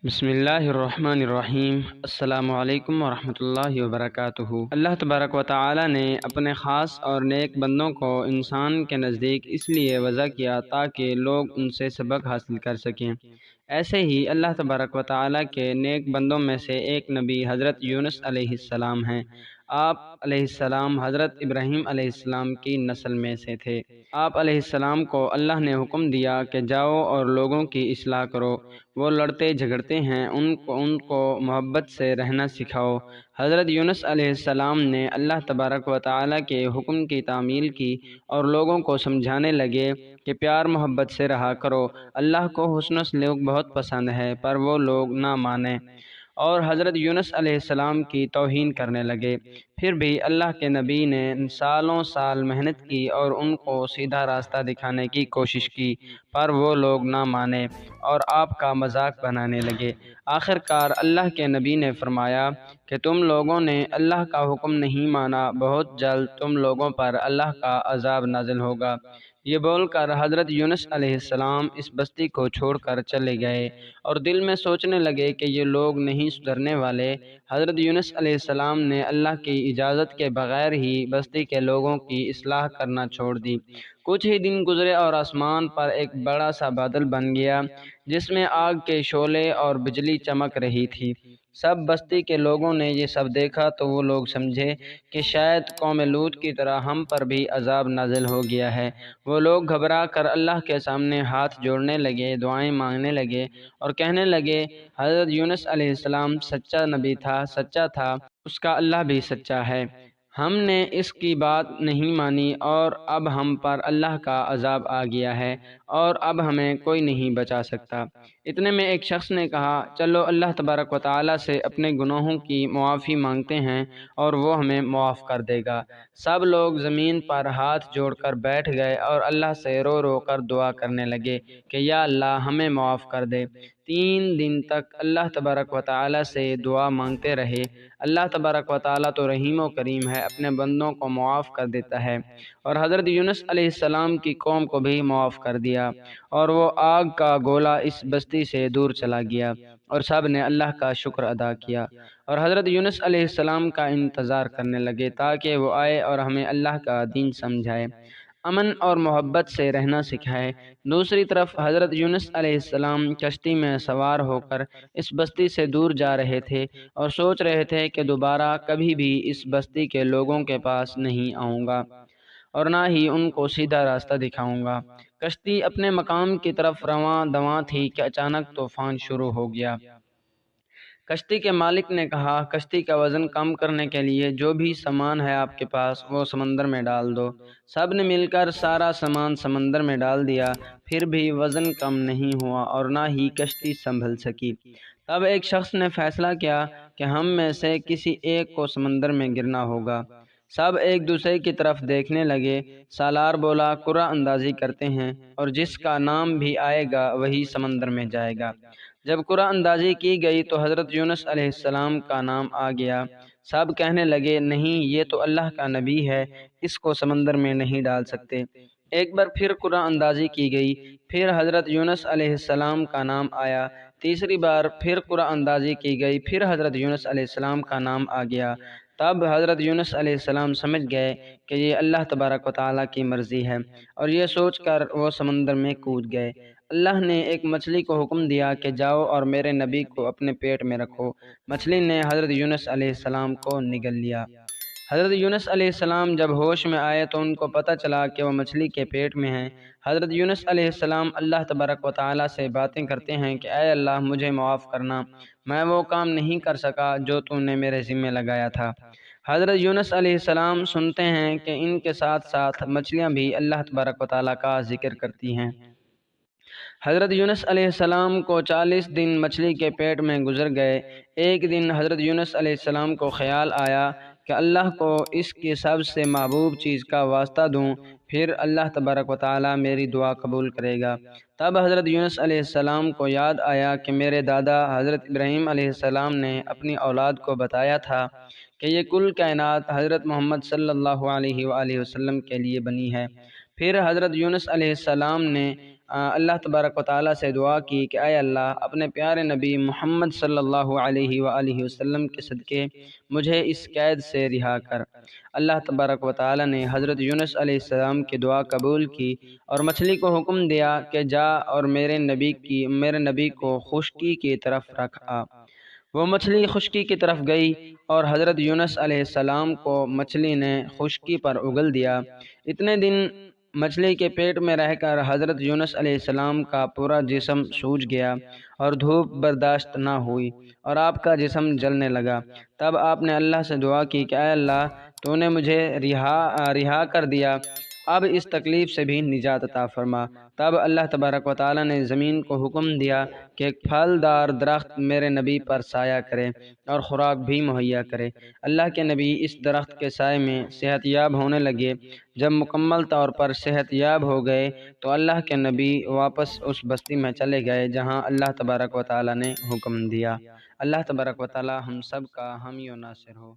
بسم اللہ الرحمن الرحیم۔ السلام علیکم ورحمۃ اللہ وبرکاتہ۔ اللہ تبارک و تعالی نے اپنے خاص اور نیک بندوں کو انسان کے نزدیک اس لیے وضع کیا تاکہ لوگ ان سے سبق حاصل کر سکیں۔ ایسے ہی اللہ تبارک و تعالی کے نیک بندوں میں سے ایک نبی حضرت یونس علیہ السلام ہیں۔ آپ علیہ السلام حضرت ابراہیم علیہ السلام کی نسل میں سے تھے۔ آپ علیہ السلام کو اللہ نے حکم دیا کہ جاؤ اور لوگوں کی اصلاح کرو، وہ لڑتے جھگڑتے ہیں، ان کو محبت سے رہنا سکھاؤ۔ حضرت یونس علیہ السلام نے اللہ تبارک و تعالی کے حکم کی تعمیل کی اور لوگوں کو سمجھانے لگے کہ پیار محبت سے رہا کرو، اللہ کو حسن و سلوک بہت پسند ہے، پر وہ لوگ نہ مانیں اور حضرت یونس علیہ السلام کی توہین کرنے لگے۔ پھر بھی اللہ کے نبی نے سالوں سال محنت کی اور ان کو سیدھا راستہ دکھانے کی کوشش کی، پر وہ لوگ نہ مانے اور آپ کا مذاق بنانے لگے۔ آخر کار اللہ کے نبی نے فرمایا کہ تم لوگوں نے اللہ کا حکم نہیں مانا، بہت جلد تم لوگوں پر اللہ کا عذاب نازل ہوگا۔ یہ بول کر حضرت یونس علیہ السلام اس بستی کو چھوڑ کر چلے گئے اور دل میں سوچنے لگے کہ یہ لوگ نہیں سدھرنے والے۔ حضرت یونس علیہ السلام نے اللہ کی اجازت کے بغیر ہی بستی کے لوگوں کی اصلاح کرنا چھوڑ دی۔ کچھ ہی دن گزرے اور آسمان پر ایک بڑا سا بادل بن گیا جس میں آگ کے شعلے اور بجلی چمک رہی تھی۔ سب بستی کے لوگوں نے یہ سب دیکھا تو وہ لوگ سمجھے کہ شاید قوم لوط کی طرح ہم پر بھی عذاب نازل ہو گیا ہے۔ وہ لوگ گھبرا کر اللہ کے سامنے ہاتھ جوڑنے لگے، دعائیں مانگنے لگے اور کہنے لگے حضرت یونس علیہ السلام سچا نبی تھا، سچا تھا، اس کا اللہ بھی سچا ہے۔ ہم نے اس کی بات نہیں مانی اور اب ہم پر اللہ کا عذاب آ گیا ہے اور اب ہمیں کوئی نہیں بچا سکتا۔ اتنے میں ایک شخص نے کہا چلو اللہ تبارک و تعالی سے اپنے گناہوں کی معافی مانگتے ہیں اور وہ ہمیں معاف کر دے گا۔ سب لوگ زمین پر ہاتھ جوڑ کر بیٹھ گئے اور اللہ سے رو رو کر دعا کرنے لگے کہ یا اللہ ہمیں معاف کر دے۔ 3 دن تک اللہ تبارک و تعالی سے دعا مانگتے رہے۔ اللہ تبارک و تعالی تو رحیم و کریم ہے، اپنے بندوں کو معاف کر دیتا ہے اور حضرت یونس علیہ السلام کی قوم کو بھی معاف کر دیا اور وہ آگ کا گولا اس بستی سے دور چلا گیا اور سب نے اللہ کا شکر ادا کیا اور حضرت یونس علیہ السلام کا انتظار کرنے لگے تاکہ وہ آئے اور ہمیں اللہ کا دین سمجھائے، امن اور محبت سے رہنا سکھائے۔ دوسری طرف حضرت یونس علیہ السلام کشتی میں سوار ہو کر اس بستی سے دور جا رہے تھے اور سوچ رہے تھے کہ دوبارہ کبھی بھی اس بستی کے لوگوں کے پاس نہیں آؤں گا اور نہ ہی ان کو سیدھا راستہ دکھاؤں گا۔ کشتی اپنے مقام کی طرف رواں دواں تھی کہ اچانک طوفان شروع ہو گیا۔ کشتی کے مالک نے کہا کشتی کا وزن کم کرنے کے لیے جو بھی سامان ہے آپ کے پاس وہ سمندر میں ڈال دو۔ سب نے مل کر سارا سامان سمندر میں ڈال دیا، پھر بھی وزن کم نہیں ہوا اور نہ ہی کشتی سنبھل سکی۔ تب ایک شخص نے فیصلہ کیا کہ ہم میں سے کسی ایک کو سمندر میں گرنا ہوگا۔ سب ایک دوسرے کی طرف دیکھنے لگے۔ سالار بولا قرعہ اندازی کرتے ہیں اور جس کا نام بھی آئے گا وہی سمندر میں جائے گا۔ جب قرعہ اندازی کی گئی تو حضرت یونس علیہ السلام کا نام آ گیا۔ سب کہنے لگے نہیں، یہ تو اللہ کا نبی ہے، اس کو سمندر میں نہیں ڈال سکتے۔ ایک بار پھر قرعہ اندازی کی گئی، پھر حضرت یونس علیہ السلام کا نام آیا۔ تیسری بار پھر قرعہ اندازی کی گئی، پھر حضرت یونس علیہ السلام کا نام آ گیا۔ تب حضرت یونس علیہ السلام سمجھ گئے کہ یہ اللہ تبارک و تعالیٰ کی مرضی ہے اور یہ سوچ کر وہ سمندر میں کود گئے۔ اللہ نے ایک مچھلی کو حکم دیا کہ جاؤ اور میرے نبی کو اپنے پیٹ میں رکھو۔ مچھلی نے حضرت یونس علیہ السلام کو نگل لیا۔ حضرت یونس علیہ السلام جب ہوش میں آئے تو ان کو پتہ چلا کہ وہ مچھلی کے پیٹ میں ہیں۔ حضرت یونس علیہ السلام اللہ تبارک و تعالیٰ سے باتیں کرتے ہیں کہ اے اللہ مجھے معاف کرنا، میں وہ کام نہیں کر سکا جو تو نے میرے ذمہ لگایا تھا۔ حضرت یونس علیہ السلام سنتے ہیں کہ ان کے ساتھ ساتھ مچھلیاں بھی اللہ تبارک و تعالیٰ کا ذکر کرتی ہیں۔ حضرت یونس علیہ السلام کو 40 دن مچھلی کے پیٹ میں گزر گئے۔ ایک دن حضرت یونس علیہ السلام کو خیال آیا کہ اللہ کو اس کی سب سے محبوب چیز کا واسطہ دوں، پھر اللہ تبارک و تعالیٰ میری دعا قبول کرے گا۔ تب حضرت یونس علیہ السلام کو یاد آیا کہ میرے دادا حضرت ابراہیم علیہ السلام نے اپنی اولاد کو بتایا تھا کہ یہ کل کائنات حضرت محمد صلی اللہ علیہ وآلہ وسلم کے لیے بنی ہے۔ پھر حضرت یونس علیہ السلام نے اللہ تبارک و تعالیٰ سے دعا کی کہ اے اللہ اپنے پیارے نبی محمد صلی اللہ علیہ وآلہ وسلم کے صدقے مجھے اس قید سے رہا کر۔ اللہ تبارک و تعالیٰ نے حضرت یونس علیہ السلام کی دعا قبول کی اور مچھلی کو حکم دیا کہ جا اور میرے نبی کو خشکی کی طرف رکھ آ۔ وہ مچھلی خشکی کی طرف گئی اور حضرت یونس علیہ السلام کو مچھلی نے خشکی پر اگل دیا۔ اتنے دن مچھلی کے پیٹ میں رہ کر حضرت یونس علیہ السلام کا پورا جسم سوج گیا اور دھوپ برداشت نہ ہوئی اور آپ کا جسم جلنے لگا۔ تب آپ نے اللہ سے دعا کی کہ اے اللہ تو نے مجھے رہا کر دیا، اب اس تکلیف سے بھی نجات عطا فرما۔ تب اللہ تبارک و تعالیٰ نے زمین کو حکم دیا کہ ایک پھل دار درخت میرے نبی پر سایہ کرے اور خوراک بھی مہیا کرے۔ اللہ کے نبی اس درخت کے سائے میں صحت یاب ہونے لگے۔ جب مکمل طور پر صحت یاب ہو گئے تو اللہ کے نبی واپس اس بستی میں چلے گئے جہاں اللہ تبارک و تعالیٰ نے حکم دیا۔ اللہ تبارک و تعالیٰ ہم سب کا حامی و ناصر ہو۔